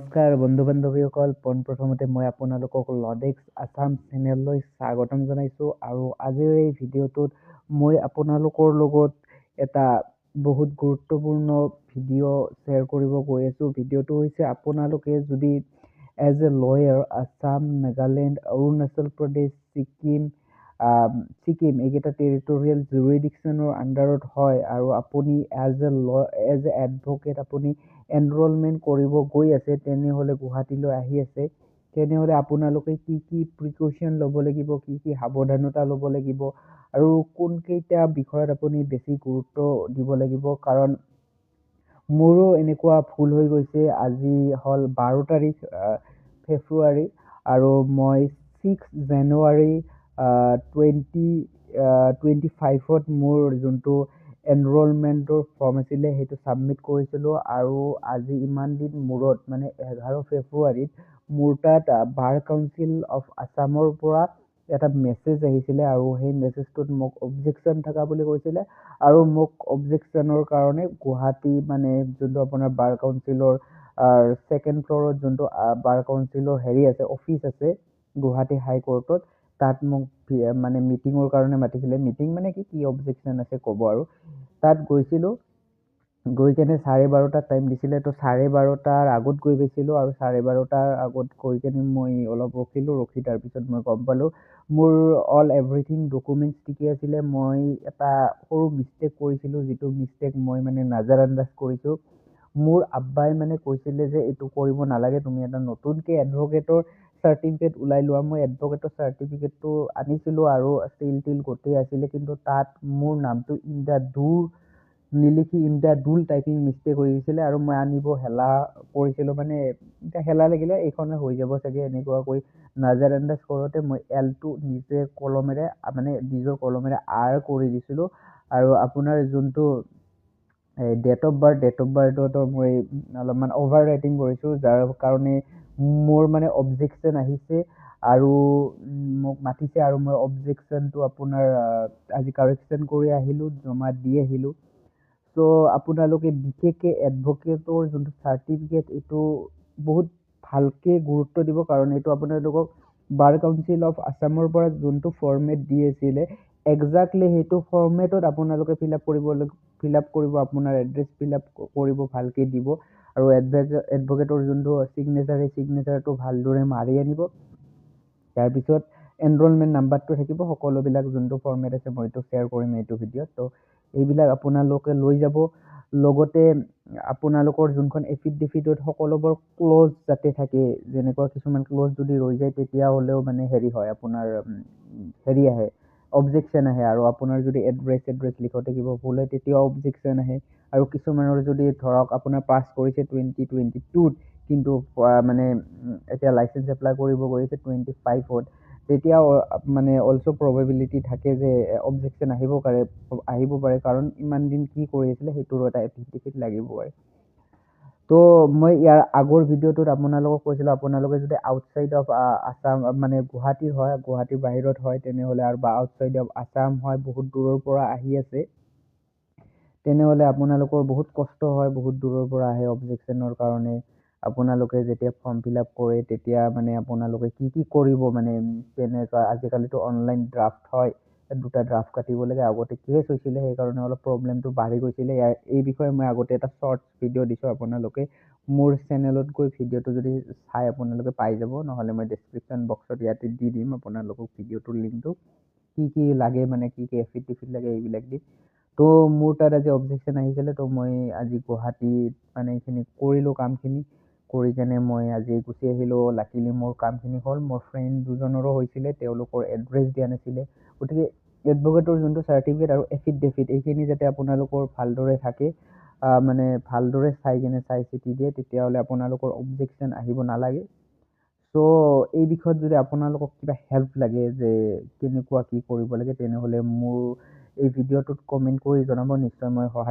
নমস্কাৰ বন্ধু বান্ধৱীসকল, পোনপ্ৰথমতে মই আপোনালোকক লডেক্স আছাম চেনেললৈ স্বাগতম জনাইছোঁ। আৰু আজিৰ এই ভিডিঅ'টোত মই আপোনালোকৰ লগত এটা বহুত গুৰুত্বপূৰ্ণ ভিডিঅ' শ্বেয়াৰ কৰিব গৈ আছোঁ। ভিডিঅ'টো হৈছে আপোনালোকে যদি as a lawyer Assam, Nagaland, Arunachal Pradesh, Sikkim এইকেইটা টেৰিটৰিয়েল জুৰিডিকশ্যনৰ আণ্ডাৰত হয় আৰু আপুনি এজ এ এডভকেট আপুনি এনৰলমেণ্ট কৰিব গৈ আছে, তেনেহ'লে গুৱাহাটীলৈ আহি আছে, তেনেহ'লে আপোনালোকে কি কি প্ৰিকশ্যন ল'ব লাগিব, কি কি সাৱধানতা ল'ব লাগিব আৰু কোনকেইটা বিষয়ত আপুনি বেছি গুৰুত্ব দিব লাগিব। কাৰণ মোৰো এনেকুৱা ভুল হৈ গৈছে। আজি হ'ল 12 তাৰিখ ফেব্ৰুৱাৰী আৰু মই 6 জানুৱাৰী 2025ত মোৰ যোনটো এনৰলমেণ্টৰ ফৰ্ম আছিলে সেইটো ছাবমিট কৰিছিলোঁ। আৰু আজি ইমান দিন মূৰত মানে 11 ফেব্ৰুৱাৰীত মোৰ তাত বাৰ কাউন্সিল অফ আছামৰ পৰা এটা মেছেজ আহিছিলে আৰু সেই মেছেজটোত মোক অবজেকশ্যন থকা বুলি কৈছিলে আৰু মোক অবজেকশ্যনৰ কাৰণে গুৱাহাটী মানে যোনটো আপোনাৰ বাৰ কাউন্সিলৰ ছেকেণ্ড ফ্ল'ৰত যোনটো বাৰ কাউন্সিলৰ আছে, অফিচ আছে গুৱাহাটী হাইকোৰ্টত, তাত মোক মানে মিটিঙৰ কাৰণে মাতিছিলে। মিটিং মানে কি অবজেকশ্যন আছে ক'ব। আৰু তাত গৈছিলোঁ, গৈ কেনে 12:30 টাইম দিছিলে, তো 12:30 আগত গৈ পাইছিলোঁ আৰু 12:30 আগত গৈ কেনে মই অলপ ৰখি তাৰপিছত মই গম পালোঁ মোৰ এভৰিথিং ডকুমেণ্টছ ঠিকে আছিলে। মই এটা সৰু মিষ্টেক কৰিছিলোঁ, যিটো মিষ্টেক মই মানে নাজাৰ আন্দাজ কৰিছোঁ। মোৰ আব্বাই মানে কৈছিলে যে এইটো কৰিব নালাগে, তুমি এটা নতুনকৈ এডভকেটৰ চাৰ্টিফিকেট ওলাই লোৱা। মই এডভকেটৰ চাৰ্টিফিকেটটো আনিছিলোঁ আৰু টিল গোটেই আছিলে, কিন্তু তাত মোৰ নামটো ইমদাদুল নিলিখি ইমদাদুল টাইপিং মিষ্টেক হৈ গৈছিলে আৰু মই আনিব হেলা কৰিছিলোঁ। মানে এতিয়া হেলা লাগিলে এইখনে হৈ যাব চাগে এনেকুৱাকৈ নাজাৰ আন্দাজ কৰোঁতে মই এলটো নিজৰ কলমেৰে আৰ কৰি দিছিলোঁ। আৰু আপোনাৰ যোনটো ডেট অফ বাৰ্থতো মই অলপমান অভাৰ ৰাইটিং কৰিছোঁ, যাৰ কাৰণে মোৰ মানে অবজেকশ্যন আহিছে আৰু মোক মাতিছে আৰু মই অবজেকশ্যনটো আপোনাৰ আজি কাৰেকশ্যন কৰি আহিলোঁ, জমা দি আহিলোঁ। চ' আপোনালোকে বিশেষকৈ এডভকেটৰ যোনটো চাৰ্টিফিকেট এইটো বহুত ভালকৈ গুৰুত্ব দিব, কাৰণ এইটো আপোনালোকক বাৰ কাউন্সিল অফ আছামৰ পৰা যোনটো ফৰ্মেট দি আছিলে একজাক্টলি সেইটো ফৰ্মেটত আপোনালোকে ফিল আপ কৰিব, আপোনাৰ এড্ৰেছ ফিল আপ কৰিব, ভালকৈ দিব আৰু এডভকেটৰ যোনটো ছিগনেচাৰ সেই ছিগনেচাৰটো ভালদৰে মাৰি আনিব। তাৰপিছত এনৰলমেণ্ট নাম্বাৰটো থাকিব, সকলোবিলাক যোনটো ফৰ্মেট আছে মই এইটো শ্বেয়াৰ কৰিম এইটো ভিডিঅ'ত। তো এইবিলাক আপোনালোকে লৈ যাব। লগতে আপোনালোকৰ যোনখন এফিডেভিটত সকলোবোৰ ক্ল'জ যাতে থাকে, যেনেকুৱা কিছুমান ক্ল'জ যদি ৰৈ যায় তেতিয়াহ'লেও মানে হয় আপোনাৰ আহে, অবজেকশ্যন আহে। আৰু আপোনাৰ যদি এড্ৰেছ লিখোঁতে কিবা ভুল হয় তেতিয়াও অবজেকশ্যন আহে। আৰু কিছুমানৰ যদি ধৰক আপোনাৰ পাছ কৰিছে 2022ত, কিন্তু মানে এতিয়া লাইচেঞ্চ এপ্লাই কৰিব গৈছে 25ত, তেতিয়া মানে অলছ' প্ৰবেবিলিটি থাকে যে অবজেকশ্যন আহিব পাৰে, কাৰণ ইমান দিন কি কৰি আছিলে সেইটোৰো এটা এফিডেভিট লাগিব পাৰে। তো মই ইয়াৰ আগৰ ভিডিঅ'টোত আপোনালোকক কৈছিলোঁ, আপোনালোকে যদি আউটছাইড অফ আছাম মানে গুৱাহাটীৰ হয়, গুৱাহাটীৰ বাহিৰত হয়, তেনেহ'লে আৰু বা আউটছাইড অফ আছাম হয়, বহুত দূৰৰ পৰা আহি আছে, তেনেহ'লে আপোনালোকৰ বহুত কষ্ট হয়, বহুত দূৰৰ পৰা আহে অবজেকশ্যনৰ কাৰণে। আপোনালোকে যেতিয়া ফৰ্ম ফিল আপ কৰে তেতিয়া মানে আপোনালোকে কি কি কৰিব, মানে তেনেকুৱা আজিকালিতো অনলাইন ড্ৰাফ্ট হয়, দুটা ড্ৰাফ্ট কাটিব লাগে। আগতে কেছ হৈছিলে, সেইকাৰণে অলপ প্ৰব্লেমটো বাঢ়ি গৈছিলে। এই বিষয়ে মই আগতে এটা শ্বৰ্টছ ভিডিঅ' দিছোঁ, আপোনালোকে মোৰ চেনেলত গৈ ভিডিঅ'টো যদি চাই আপোনালোকে পাই যাব, নহ'লে মই ডেছক্ৰিপশ্যন বক্সত ইয়াতে দি দিম আপোনালোকক ভিডিঅ'টোৰ লিংকটো, কি লাগে মানে কি এফিডেভিট লাগে এইবিলাক দিম। তো মোৰ তাত আজি অবজেকশ্যন আহিছিলে, তো মই আজি গুৱাহাটীত মানে এইখিনি কৰিলোঁ, কামখিনি কৰি কেনে মই আজি গুচি আহিলোঁ। লাকিলি মোৰ কামখিনি হ'ল। মোৰ ফ্ৰেণ্ড দুজনৰো হৈছিলে, তেওঁলোকৰ এড্ৰেছ দিয়া নাছিলে। গতিকে এডভকেটৰ যোনটো চাৰ্টিফিকেট আৰু এফিডেভিট এইখিনি যাতে আপোনালোকৰ ভালদৰে থাকে, মানে ভালদৰে চাই চিতি দিয়ে, তেতিয়াহ'লে আপোনালোকৰ অবজেকশ্যন আহিব নালাগে। চ' এই বিষয়ত যদি আপোনালোকক কিবা হেল্প লাগে যে কেনেকুৱা কি কৰিব লাগে, তেনেহ'লে মোৰ এই ভিডিঅ'টোত কমেণ্ট কৰি জনাব, নিশ্চয় মই সহায়